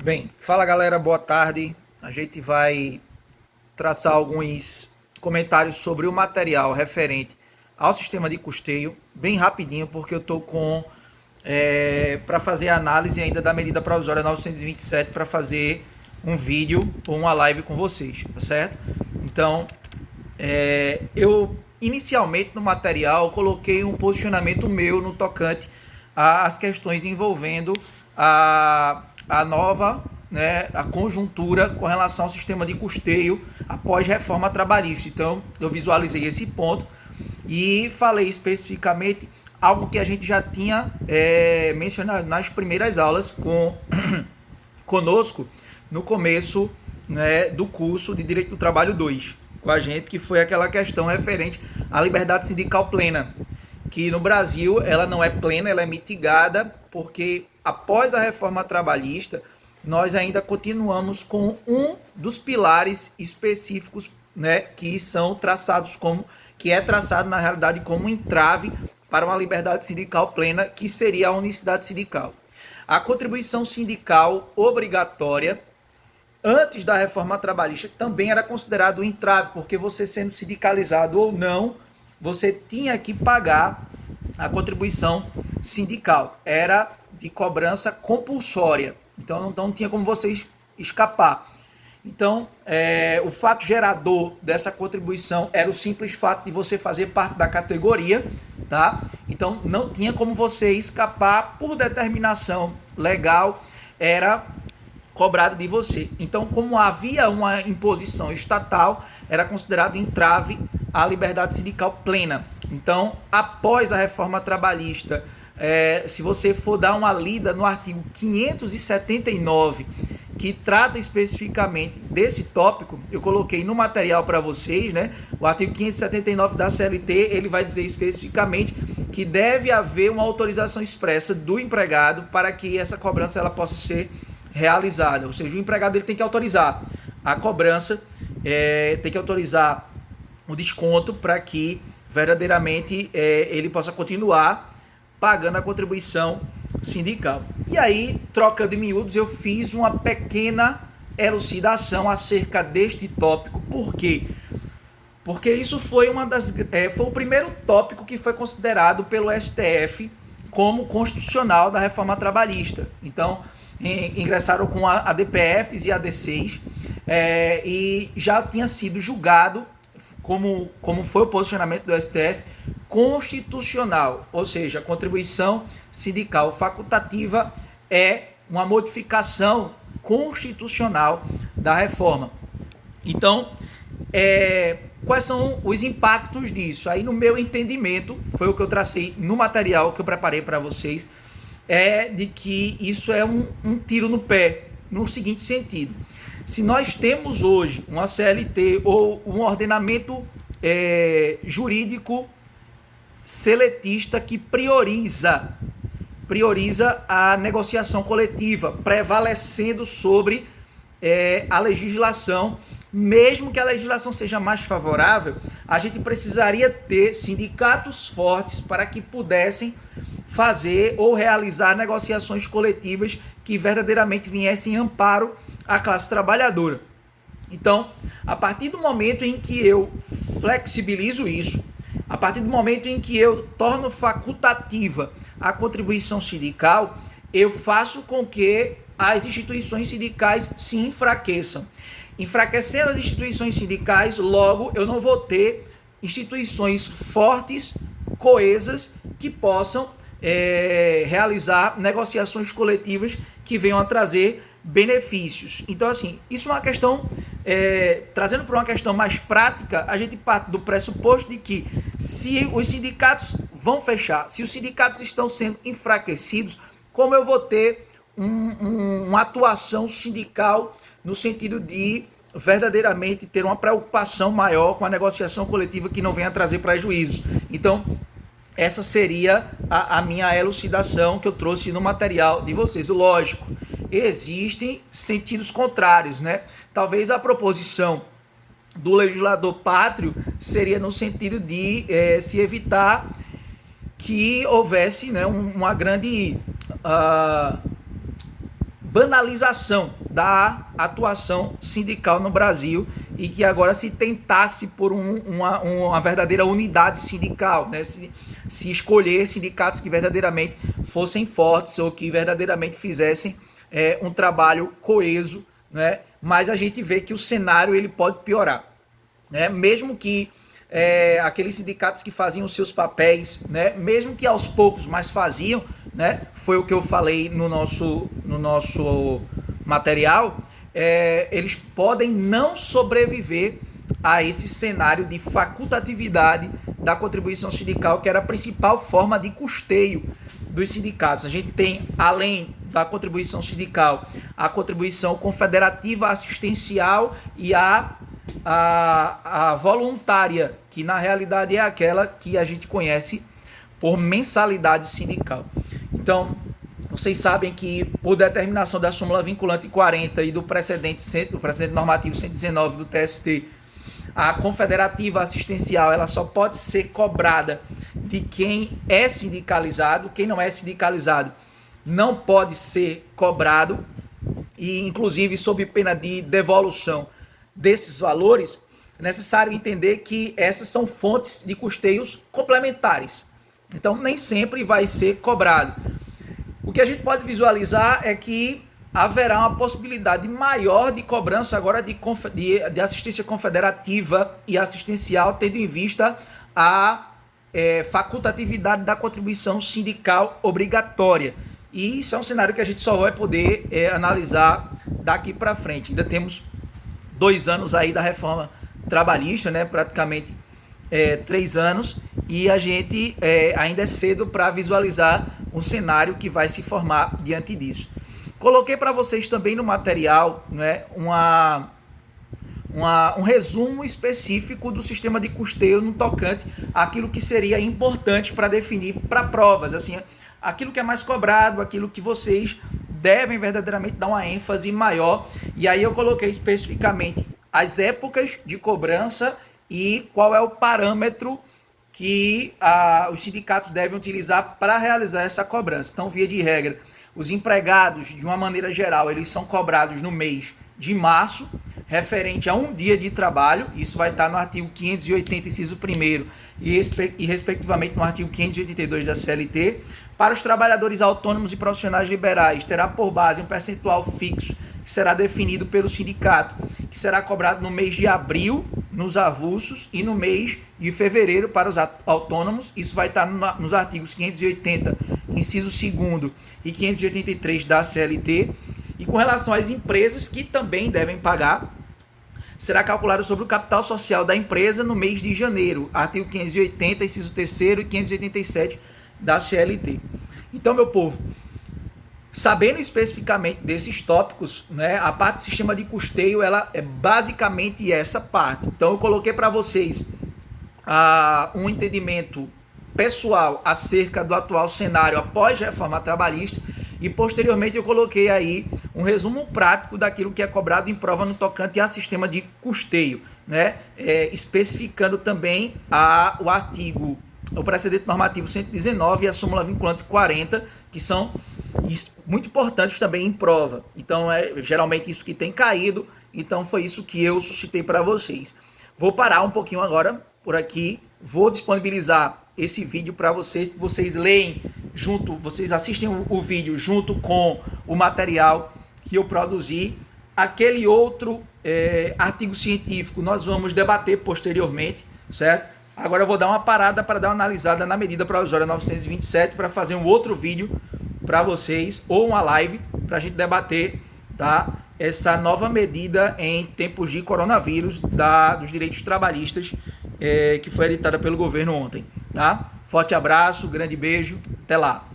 Bem, fala galera, boa tarde. A gente vai traçar alguns comentários sobre o material referente ao sistema de custeio, bem rapidinho, porque eu estou com para fazer a análise ainda da medida provisória 927 para fazer um vídeo ou uma live com vocês, tá certo? Então, eu inicialmente no material coloquei um posicionamento meu no tocante às questões envolvendo a nova, né, a conjuntura com relação ao sistema de custeio após reforma trabalhista. Então, eu visualizei esse ponto e falei especificamente algo que a gente já tinha mencionado nas primeiras aulas conosco no começo, né, do curso de Direito do Trabalho 2, com a gente, que foi aquela questão referente à liberdade sindical plena, que no Brasil ela não é plena, ela é mitigada, porque após a reforma trabalhista, nós ainda continuamos com um dos pilares específicos, né, que são traçados como, que é traçado na realidade como um entrave para uma liberdade sindical plena, que seria a unicidade sindical. A contribuição sindical obrigatória, antes da reforma trabalhista, também era considerado um entrave, porque você sendo sindicalizado ou não, você tinha que pagar a contribuição sindical. Era de cobrança compulsória. Então não tinha como você escapar. Então, o fato gerador dessa contribuição era o simples fato de você fazer parte da categoria, tá? Então não tinha como você escapar, por determinação legal, era cobrado de você. Então, como havia uma imposição estatal, era considerado entrave à liberdade sindical plena. Então, após a reforma trabalhista, se você for dar uma lida no artigo 579, que trata especificamente desse tópico, eu coloquei no material para vocês, né? O artigo 579 da CLT, ele vai dizer especificamente que deve haver uma autorização expressa do empregado para que essa cobrança ela possa ser realizada. Ou seja, o empregado ele tem que autorizar a cobrança, tem que autorizar o desconto para que verdadeiramente ele possa continuar pagando a contribuição sindical. E aí, troca de miúdos, eu fiz uma pequena elucidação acerca deste tópico. Por quê? Porque isso foi foi o primeiro tópico que foi considerado pelo STF como constitucional da reforma trabalhista. Então, ingressaram com ADPFs e AD6, e já tinha sido julgado, como foi o posicionamento do STF, constitucional, ou seja, a contribuição sindical facultativa é uma modificação constitucional da reforma. Então, quais são os impactos disso? Aí, no meu entendimento, foi o que eu tracei no material que eu preparei para vocês, de que isso é um tiro no pé, no seguinte sentido. Se nós temos hoje uma CLT ou um ordenamento jurídico seletista que prioriza a negociação coletiva, prevalecendo sobre a legislação, mesmo que a legislação seja mais favorável, a gente precisaria ter sindicatos fortes para que pudessem fazer ou realizar negociações coletivas que verdadeiramente viessem em amparo à classe trabalhadora. Então, a partir do momento em que eu flexibilizo isso, a partir do momento em que eu torno facultativa a contribuição sindical, eu faço com que as instituições sindicais se enfraqueçam. Enfraquecendo as instituições sindicais, logo eu não vou ter instituições fortes, coesas, que possam realizar negociações coletivas que venham a trazer benefícios. Então, assim, isso é uma questão, trazendo para uma questão mais prática, a gente parte do pressuposto de que se os sindicatos vão fechar, se os sindicatos estão sendo enfraquecidos, como eu vou ter uma atuação sindical no sentido de verdadeiramente ter uma preocupação maior com a negociação coletiva que não venha trazer prejuízos. Então, essa seria a minha elucidação que eu trouxe no material de vocês. Lógico, existem sentidos contrários, né? Talvez a proposição do legislador pátrio seria no sentido de se evitar que houvesse, né, uma grande banalização da atuação sindical no Brasil e que agora se tentasse por uma verdadeira unidade sindical, né? Se escolher sindicatos que verdadeiramente fossem fortes ou que verdadeiramente fizessem um trabalho coeso, né? Mas a gente vê que o cenário ele pode piorar, né? Mesmo que aqueles sindicatos que faziam os seus papéis, né? Mesmo que aos poucos, mas faziam, né? Foi o que eu falei no nosso material, eles podem não sobreviver a esse cenário de facultatividade da contribuição sindical, que era a principal forma de custeio dos sindicatos. A gente tem, além da contribuição sindical, a contribuição confederativa assistencial e a voluntária, que na realidade é aquela que a gente conhece por mensalidade sindical. Então, vocês sabem que, por determinação da súmula vinculante 40 e do precedente normativo 119 do TST, a confederativa assistencial ela só pode ser cobrada de quem é sindicalizado. Quem não é sindicalizado não pode ser cobrado, e inclusive sob pena de devolução desses valores. É necessário entender que essas são fontes de custeios complementares, então nem sempre vai ser cobrado. O que a gente pode visualizar é que haverá uma possibilidade maior de cobrança agora de assistência confederativa e assistencial, tendo em vista a facultatividade da contribuição sindical obrigatória. E isso é um cenário que a gente só vai poder analisar daqui para frente. Ainda temos 2 anos aí da reforma trabalhista, né? Praticamente 3 anos, e a gente ainda é cedo para visualizar um cenário que vai se formar diante disso. Coloquei para vocês também no material, né, um resumo específico do sistema de custeio no tocante àquilo que seria importante para definir para provas, assim, aquilo que é mais cobrado, aquilo que vocês devem verdadeiramente dar uma ênfase maior. E aí eu coloquei especificamente as épocas de cobrança e qual é o parâmetro que os sindicatos devem utilizar para realizar essa cobrança. Então, via de regra, os empregados, de uma maneira geral, eles são cobrados no mês de março, referente a um dia de trabalho. Isso vai estar no artigo 580, inciso 1º, e respectivamente no artigo 582 da CLT. Para os trabalhadores autônomos e profissionais liberais, terá por base um percentual fixo, que será definido pelo sindicato, que será cobrado no mês de abril, nos avulsos, e no mês de fevereiro para os autônomos. Isso vai estar nos artigos 580, inciso 2º e 583 da CLT. E com relação às empresas que também devem pagar, será calculado sobre o capital social da empresa no mês de janeiro, artigo 580, inciso 3º e 587 da CLT. Então, meu povo, sabendo especificamente desses tópicos, né, a parte do sistema de custeio, ela é basicamente essa parte. Então, eu coloquei para vocês um entendimento pessoal acerca do atual cenário após a reforma trabalhista, e posteriormente eu coloquei aí um resumo prático daquilo que é cobrado em prova no tocante a sistema de custeio, né, especificando também o precedente normativo 119 e a súmula vinculante 40, que são muito importantes também em prova. Então, geralmente isso que tem caído. Então, foi isso que eu suscitei para vocês. Vou parar um pouquinho agora por aqui. Vou disponibilizar esse vídeo para vocês. Vocês leem junto, vocês assistem o vídeo junto com o material que eu produzi. Aquele outro artigo científico nós vamos debater posteriormente, certo? Agora eu vou dar uma parada para dar uma analisada na medida provisória 927 para fazer um outro vídeo para vocês, ou uma live para a gente debater, tá, essa nova medida em tempos de coronavírus dos direitos trabalhistas que foi editada pelo governo ontem, tá? Forte abraço, grande beijo, até lá.